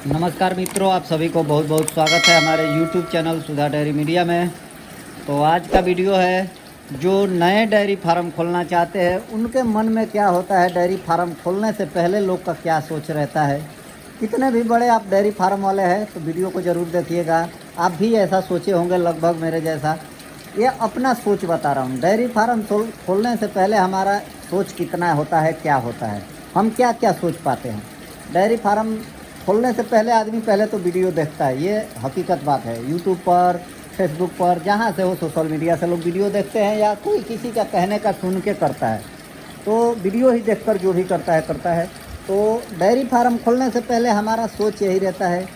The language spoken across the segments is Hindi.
नमस्कार मित्रों, आप सभी को बहुत बहुत स्वागत है हमारे YouTube चैनल सुधा डेयरी मीडिया में। तो आज का वीडियो है, जो नए डेयरी फार्म खोलना चाहते हैं उनके मन में क्या होता है, डेयरी फार्म खोलने से पहले लोग का क्या सोच रहता है। कितने भी बड़े आप डेयरी फार्म वाले हैं तो वीडियो को ज़रूर देखिएगा। आप भी ऐसा सोचे होंगे लगभग मेरे जैसा। ये अपना सोच बता रहा हूँ। डेयरी फार्म खोलने से पहले हमारा सोच कितना होता है, क्या होता है, हम क्या क्या सोच पाते हैं। डेयरी फार्म खोलने से पहले आदमी पहले तो वीडियो देखता है, ये हकीकत बात है। यूट्यूब पर, फेसबुक पर, जहाँ से हो सोशल मीडिया से लोग वीडियो देखते हैं या कोई किसी का कहने का सुन के करता है, तो वीडियो ही देखकर जो भी करता है। तो डेयरी फार्म खोलने से पहले हमारा सोच यही रहता है।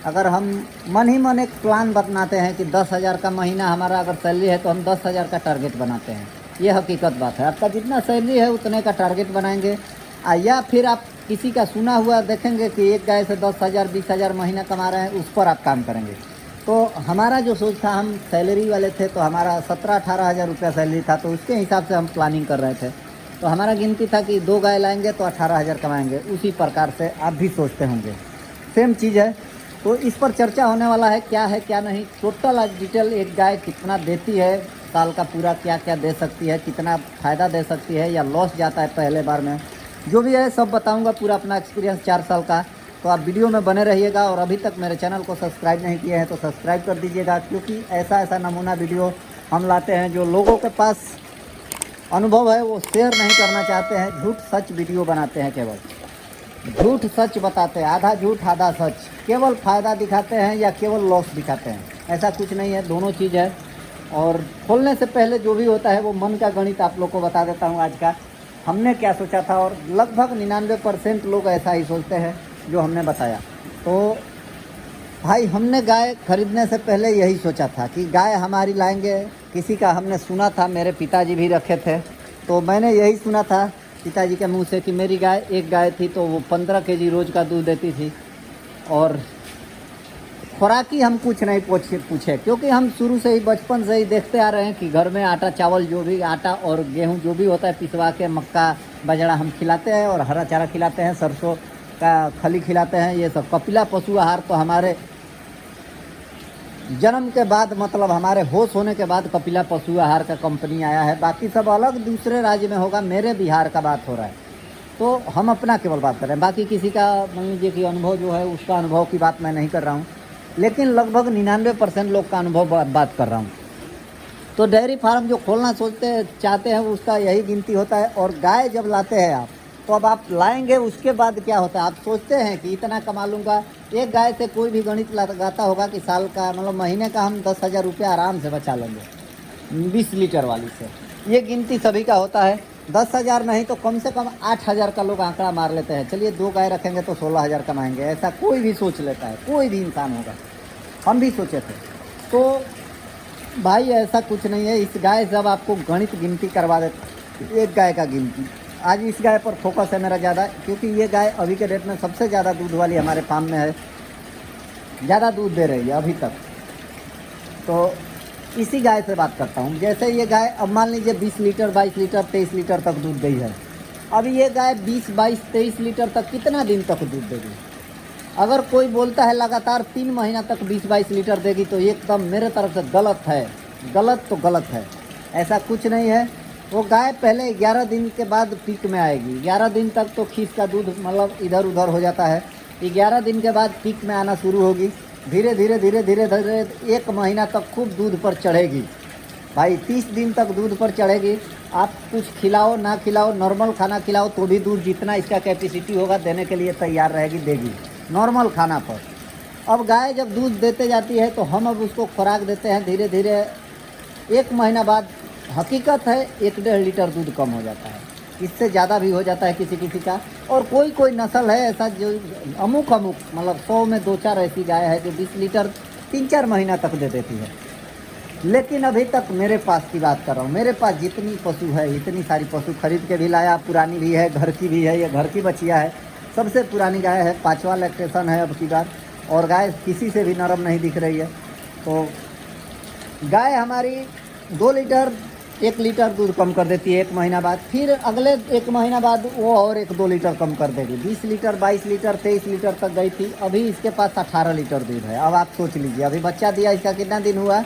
अगर हम मन ही मन एक प्लान बनाते हैं कि 10,000 का महीना हमारा अगर सैलरी है तो हम 10,000 का टारगेट बनाते हैं। ये हकीकत बात है। आपका जितना सैलरी है उतने का टारगेट बनाएंगे। या फिर आप किसी का सुना हुआ देखेंगे कि एक गाय से 10,000 20,000 महीना कमा रहे हैं, उस पर आप काम करेंगे। तो हमारा जो सोच था, हम सैलरी वाले थे तो हमारा 17-18 हज़ार रुपया सैलरी था, तो उसके हिसाब से हम प्लानिंग कर रहे थे। तो हमारा गिनती था कि 2 गाय लाएंगे तो 18,000 कमाएंगे। उसी प्रकार से आप भी सोचते होंगे, सेम चीज़ है। तो इस पर चर्चा होने वाला है क्या नहीं, टोटल आज डिटेल एक गाय कितना देती है, साल का पूरा क्या क्या दे सकती है, कितना फ़ायदा दे सकती है या लॉस जाता है पहले बार में, जो भी है सब बताऊंगा। पूरा अपना एक्सपीरियंस 4 साल का। तो आप वीडियो में बने रहिएगा। और अभी तक मेरे चैनल को सब्सक्राइब नहीं किए हैं तो सब्सक्राइब कर दीजिएगा, क्योंकि ऐसा नमूना वीडियो हम लाते हैं जो लोगों के पास अनुभव है वो शेयर नहीं करना चाहते हैं। झूठ सच वीडियो बनाते हैं, केवल झूठ सच बताते हैं, आधा झूठ आधा सच। केवल फ़ायदा दिखाते हैं या केवल लॉस दिखाते हैं, ऐसा कुछ नहीं है, दोनों चीज़ है। और खोलने से पहले जो भी होता है वो मन का गणित आप लोग को बता देता हूँ आज का। हमने क्या सोचा था, और लगभग 99% लोग ऐसा ही सोचते हैं जो हमने बताया। तो भाई, हमने गाय खरीदने से पहले यही सोचा था कि गाय हमारी लाएंगे। किसी का हमने सुना था, मेरे पिताजी भी रखे थे, तो मैंने यही सुना था पिताजी के मुंह से कि मेरी गाय, एक गाय थी तो वो 15 केजी रोज़ का दूध देती थी। और खुराकी हम कुछ नहीं पूछे, क्योंकि हम शुरू से ही, बचपन से ही देखते आ रहे हैं कि घर में आटा चावल, जो भी आटा और गेहूं जो भी होता है पिसवा के, मक्का बाजरा हम खिलाते हैं, और हरा चारा खिलाते हैं, सरसों का खली खिलाते हैं। ये सब कपिला पशु आहार तो हमारे जन्म के बाद, मतलब हमारे होश होने के बाद कपिला पशु आहार का कंपनी आया है। बाकी सब अलग दूसरे राज्य में होगा, मेरे बिहार का बात हो रहा है। तो हम अपना केवल बात कर रहे हैं, बाकी किसी का मान लीजिए कि अनुभव जो है उसका अनुभव की बात मैं नहीं कर रहा हूँ, लेकिन लगभग 99% लोग का अनुभव बात कर रहा हूँ। तो डेयरी फार्म जो खोलना चाहते हैं उसका यही गिनती होता है। और गाय जब लाते हैं आप, तो अब आप लाएंगे उसके बाद क्या होता है, आप सोचते हैं कि इतना कमा लूँगा। एक गाय से कोई भी गणित लगाता होगा कि साल का, मतलब महीने का हम 10,000 रुपया आराम से बचा लेंगे 20 लीटर वाली से। ये गिनती सभी का होता है। 10,000 नहीं तो कम से कम 8,000 का लोग आंकड़ा मार लेते हैं। चलिए 2 गाय रखेंगे तो 16,000 कमाएंगे, ऐसा कोई भी सोच लेता है, कोई भी इंसान होगा। हम भी सोचे थे। तो भाई ऐसा कुछ नहीं है। इस गाय से अब आपको गणित गिनती करवा देते, एक गाय का गिनती। आज इस गाय पर फोकस है मेरा ज़्यादा, क्योंकि ये गाय अभी के डेट में सबसे ज़्यादा दूध वाली हमारे फार्म में है, ज़्यादा दूध दे रही है अभी तक। तो इसी गाय से बात करता हूँ। जैसे ये गाय, अब मान लीजिए 20 लीटर, 22 लीटर, 23 लीटर तक दूध दी है। अब ये गाय 20, 22, 23 लीटर तक कितना दिन तक दूध देगी? अगर कोई बोलता है लगातार 3 महीना तक 20-22 लीटर देगी, तो एकदम मेरे तरफ से गलत है। गलत तो गलत है, ऐसा कुछ नहीं है। वो गाय पहले 11 दिन के बाद पीक में आएगी। 11 दिन तक तो खींच का दूध मतलब इधर उधर हो जाता है। 11 दिन के बाद पीक में आना शुरू होगी। धीरे धीरे 1 महीना तक खूब दूध पर चढ़ेगी भाई। 30 दिन तक दूध पर चढ़ेगी। आप कुछ खिलाओ ना खिलाओ, नॉर्मल खाना खिलाओ, तो भी दूध जितना इसका कैपेसिटी होगा देने के लिए तैयार रहेगी, देगी नॉर्मल खाना पर। अब गाय जब दूध देते जाती है तो हम अब उसको खुराक देते हैं। धीरे धीरे 1 महीना बाद, हकीकत है 1-1.5 लीटर दूध कम हो जाता है, इससे ज़्यादा भी हो जाता है किसी किसी का। और कोई नस्ल है ऐसा जो अमुक मतलब 100 में 2-4 ऐसी गाय है जो 20 लीटर 3-4 महीना तक दे देती है। लेकिन अभी तक मेरे पास की बात कर रहा हूँ, मेरे पास जितनी पशु है, इतनी सारी पशु खरीद के भी लाया, पुरानी भी है, घर की भी है, ये घर की बचिया है। सबसे पुरानी गाय है, 5वां लैक्टेशन है अब की बार, और गाय किसी से भी नरम नहीं दिख रही है। तो गाय हमारी 2 लीटर 1 लीटर दूध कम कर देती है 1 महीना बाद, फिर अगले 1 महीना बाद वो और 1-2 लीटर कम कर देगी। 20 लीटर, 22 लीटर, 23 लीटर तक गई थी। अभी इसके पास 18 लीटर दूध है। अब आप सोच लीजिए, अभी बच्चा दिया इसका कितना दिन हुआ,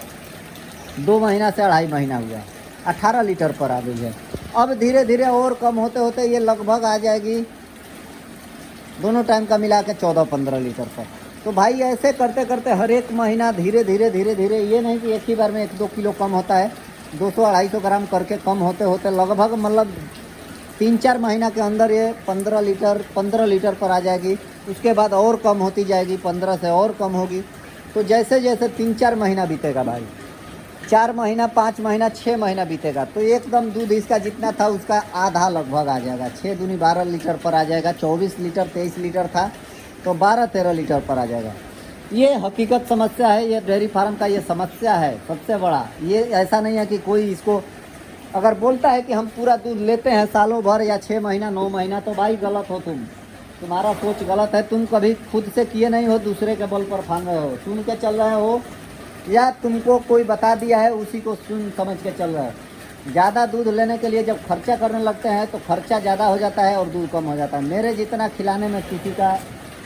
2 महीना से 2.5 महीना हुआ, 18 लीटर पर आ गई है। अब धीरे धीरे और कम होते होते ये लगभग आ जाएगी दोनों टाइम का मिला के 14-15 लीटर पर। तो भाई ऐसे करते करते हर एक महीना धीरे धीरे ये नहीं कि एक ही बार में 1-2 किलो कम होता है, 200-250 ग्राम करके कम होते होते लगभग मतलब 3-4 महीना के अंदर ये 15 लीटर पर आ जाएगी। उसके बाद और कम होती जाएगी, 15 से और कम होगी। तो जैसे जैसे 3-4 महीना बीतेगा भाई, 4 महीना, 5 महीना, 6 महीना बीतेगा, तो एकदम दूध इसका जितना था उसका आधा लगभग आ जाएगा। 6 दूनी 12 लीटर पर आ जाएगा। 24 लीटर 23 लीटर था तो 12-13 लीटर पर आ जाएगा। ये हकीकत समस्या है, ये डेयरी फार्म का ये समस्या है सबसे बड़ा। ये ऐसा नहीं है कि कोई इसको अगर बोलता है कि हम पूरा दूध लेते हैं सालों भर या 6 महीना 9 महीना, तो भाई गलत हो तुम्हारा सोच गलत है। तुम कभी खुद से किए नहीं हो, दूसरे के बल पर फान रहे हो, सुन के चल रहे हो, या तुमको कोई बता दिया है उसी को सुन समझ के चल रहे हो। ज़्यादा दूध लेने के लिए जब खर्चा करने लगते हैं तो खर्चा ज़्यादा हो जाता है और दूध कम हो जाता है। मेरे जितना खिलाने में किसी का,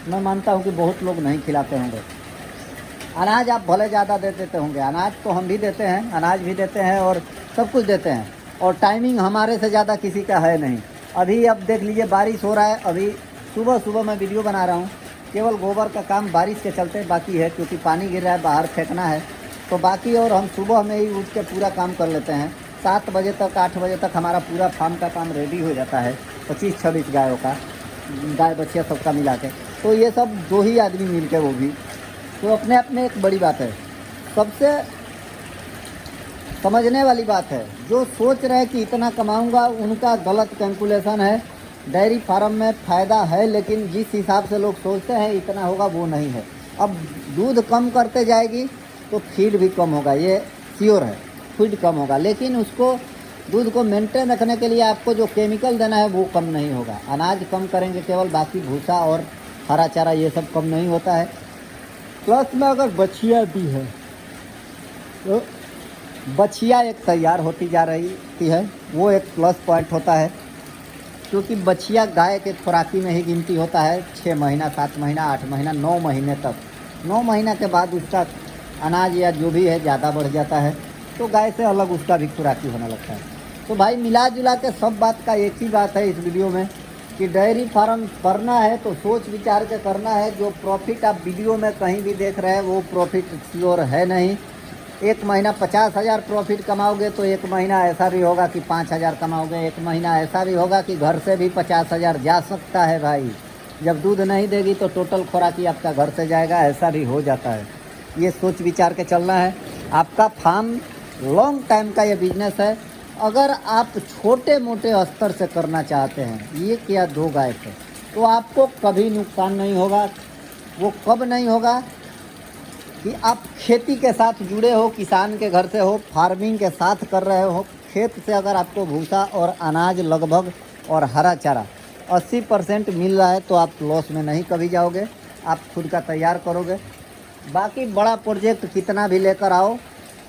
मैं मानता हूँ कि बहुत लोग नहीं खिलाते होंगे। अनाज आप भले ज़्यादा दे देते होंगे, अनाज तो हम भी देते हैं, अनाज भी देते हैं और सब कुछ देते हैं, और टाइमिंग हमारे से ज़्यादा किसी का है नहीं। अभी अब देख लीजिए बारिश हो रहा है, अभी सुबह मैं वीडियो बना रहा हूँ, केवल गोबर का काम बारिश के चलते बाकी है, क्योंकि पानी गिर रहा है, बाहर फेंकना है तो बाकी। और हम सुबह में ही उठ के पूरा काम कर लेते हैं। 7 बजे तक 8 बजे तक हमारा पूरा फार्म का काम रेडी हो जाता है, 25-26 गायों का, गाय बच्चियाँ सबका मिला के। तो ये सब 2 ही आदमी मिल के, वो भी तो अपने आप में एक बड़ी बात है। सबसे समझने वाली बात है, जो सोच रहे कि इतना कमाऊंगा उनका गलत कैलकुलेशन है। डेयरी फार्म में फ़ायदा है, लेकिन जिस हिसाब से लोग सोचते हैं इतना होगा वो नहीं है। अब दूध कम करते जाएगी तो फीड भी कम होगा, ये श्योर है, फीड कम होगा, लेकिन उसको दूध को मेंटेन रखने के लिए आपको जो केमिकल देना है वो कम नहीं होगा। अनाज कम करेंगे केवल, बाकी भूसा और हरा चारा ये सब कम नहीं होता है। प्लस में अगर बछिया दी है तो बछिया एक तैयार होती जा रही है, वो एक प्लस पॉइंट होता है, क्योंकि बछिया गाय के खुराकी में ही गिनती होता है। 6 महीना, 7 महीना, 8 महीना, 9 महीने तक। 9 महीना के बाद उसका अनाज या जो भी है ज़्यादा बढ़ जाता है, तो गाय से अलग उसका भी खुराकी होने लगता है। तो भाई मिला जुला के सब बात का एक ही बात है इस वीडियो में, कि डेयरी फार्म करना है तो सोच विचार के करना है। जो प्रॉफिट आप वीडियो में कहीं भी देख रहे हैं वो प्रॉफिट श्योर है नहीं। 1 महीना 50,000 प्रॉफिट कमाओगे तो 1 महीना ऐसा भी होगा कि 5,000 कमाओगे। 1 महीना ऐसा भी होगा कि घर से भी 50,000 जा सकता है भाई। जब दूध नहीं देगी तो टोटल खुराकी आपका घर से जाएगा, ऐसा भी हो जाता है। ये सोच विचार के चलना है। आपका फार्म लॉन्ग टाइम का ये बिजनेस है। अगर आप छोटे मोटे स्तर से करना चाहते हैं, ये क्या 2 गाय से, तो आपको कभी नुकसान नहीं होगा। वो कब नहीं होगा कि आप खेती के साथ जुड़े हो, किसान के घर से हो, फार्मिंग के साथ कर रहे हो। खेत से अगर आपको भूसा और अनाज लगभग और हरा चारा 80% मिल रहा है तो आप लॉस में नहीं कभी जाओगे, आप खुद का तैयार करोगे। बाकी बड़ा प्रोजेक्ट कितना भी लेकर आओ,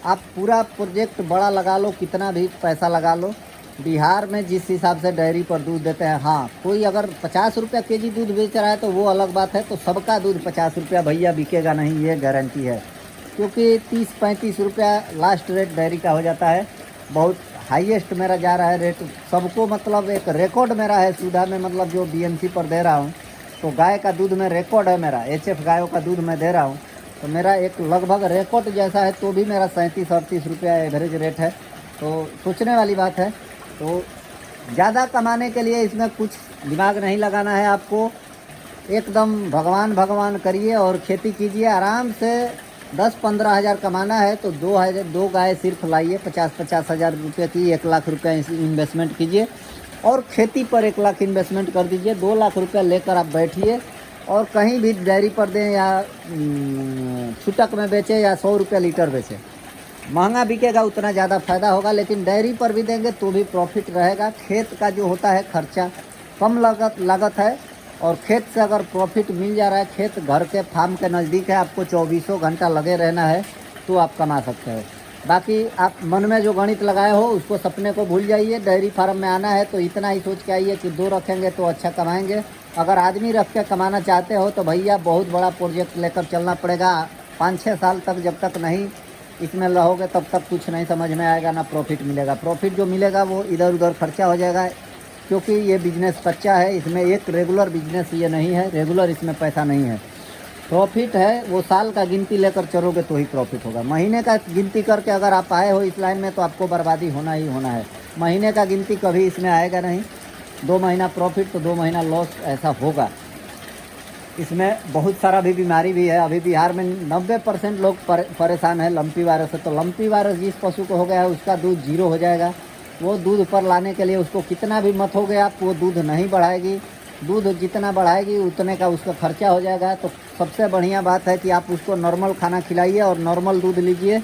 आप पूरा प्रोजेक्ट बड़ा लगा लो, कितना भी पैसा लगा लो। बिहार में जिस हिसाब से डेयरी पर दूध देते हैं, हाँ कोई अगर 50 रुपया केजी दूध बेच रहा है तो वो अलग बात है, तो सबका दूध 50 रुपया भैया बिकेगा नहीं, ये गारंटी है। क्योंकि 30-35 रुपया लास्ट रेट डेयरी का हो जाता है। बहुत हाईएस्ट मेरा जा रहा है रेट सबको, मतलब एक रिकॉर्ड मेरा है सुधा में, मतलब जो बीएमसी पर दे रहा हूँ तो गाय का दूध में रिकॉर्ड है मेरा। एचएफ गायों का दूध मैं दे रहा हूँ तो मेरा एक लगभग रिकॉर्ड जैसा है, तो भी मेरा 37-38 रुपया एवरेज रेट है। तो सोचने वाली बात है। तो ज़्यादा कमाने के लिए इसमें कुछ दिमाग नहीं लगाना है आपको, एकदम भगवान करिए और खेती कीजिए आराम से। 10-15 हज़ार कमाना है तो 2 गाय सिर्फ लाइए, 50-50 हज़ार रुपये की 1 लाख रुपया इन्वेस्टमेंट कीजिए और खेती पर 1 लाख इन्वेस्टमेंट कर दीजिए। 2 लाख रुपया लेकर आप बैठिए और कहीं भी डेयरी पर दें या छूटक में बेचें या 100 रुपया लीटर बेचें, महंगा बिकेगा उतना ज़्यादा फ़ायदा होगा, लेकिन डेयरी पर भी देंगे तो भी प्रॉफिट रहेगा। खेत का जो होता है खर्चा कम लागत है, और खेत से अगर प्रॉफिट मिल जा रहा है, खेत घर के फार्म के नज़दीक है, आपको 24 घंटा लगे रहना है तो आप कमा सकते हो। बाकी आप मन में जो गणित लगाए हो उसको सपने को भूल जाइए। डेयरी फार्म में आना है तो इतना ही सोच के आइए कि 2 रखेंगे तो अच्छा कमाएंगे। अगर आदमी रख के कमाना चाहते हो तो भैया बहुत बड़ा प्रोजेक्ट लेकर चलना पड़ेगा। 5-6 साल तक जब तक नहीं इसमें रहोगे तब तक कुछ नहीं समझ में आएगा, ना प्रॉफिट मिलेगा। प्रॉफिट जो मिलेगा वो इधर उधर खर्चा हो जाएगा, क्योंकि ये बिजनेस कच्चा है। इसमें एक रेगुलर बिजनेस ये नहीं है, रेगुलर इसमें पैसा नहीं है। प्रॉफिट है वो साल का गिनती लेकर चलोगे तो ही प्रॉफिट होगा। महीने का गिनती करके अगर आप आए हो इस लाइन में तो आपको बर्बादी होना ही होना है। महीने का गिनती कभी इसमें आएगा नहीं। 2 महीना प्रॉफिट तो 2 महीना लॉस, ऐसा होगा। इसमें बहुत सारा भी बीमारी भी है। अभी बिहार में 90% लोग परेशान है लंपी वायरस से। तो लंपी वायरस जिस पशु को हो गया है उसका दूध 0 हो जाएगा। वो दूध ऊपर लाने के लिए उसको कितना भी मत हो गया आप, वो दूध नहीं बढ़ाएगी। दूध जितना बढ़ाएगी उतने का उसका खर्चा हो जाएगा। तो सबसे बढ़िया बात है कि आप उसको नॉर्मल खाना खिलाइए और नॉर्मल दूध लीजिए।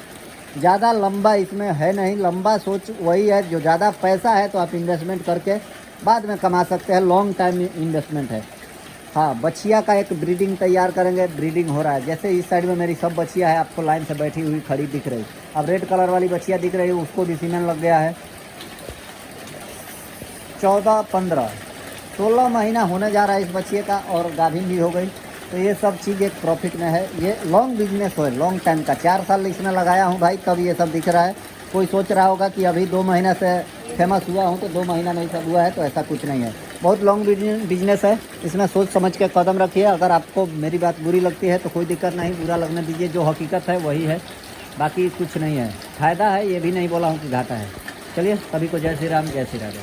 ज़्यादा लंबा इसमें है नहीं। लंबा सोच वही है, जो ज़्यादा पैसा है तो आप इन्वेस्टमेंट करके बाद में कमा सकते हैं। लॉन्ग टाइम इन्वेस्टमेंट है। हाँ, बछिया का एक ब्रीडिंग तैयार करेंगे। ब्रीडिंग हो रहा है। जैसे इस साइड में मेरी सब बछिया है, आपको लाइन से बैठी हुई खड़ी दिख रही। अब रेड कलर वाली बछिया दिख रही है, उसको भी सीमेन लग गया है। 14, 15, 16 महीना होने जा रहा है इस बच्चे का, और गाभिन भी हो गई। तो ये सब चीज़ एक प्रॉफिट में है। ये लॉन्ग बिजनेस है, लॉन्ग टाइम का। 4 साल इसमें लगाया हूँ भाई, तब ये सब दिख रहा है। कोई सोच रहा होगा कि अभी 2 महीना से फेमस हुआ हूँ तो 2 महीना में ही सब हुआ है, तो ऐसा कुछ नहीं है। बहुत लॉन्ग बिजनेस है। इसमें सोच समझ के कदम रखिए। अगर आपको मेरी बात बुरी लगती है तो कोई दिक्कत नहीं, बुरा लगने दीजिए। जो हकीकत है वही है, बाकी कुछ नहीं है। फ़ायदा है, ये भी नहीं बोला हूँ कि घाटा है। चलिए, सभी को जय श्री राम, जय श्री राधे।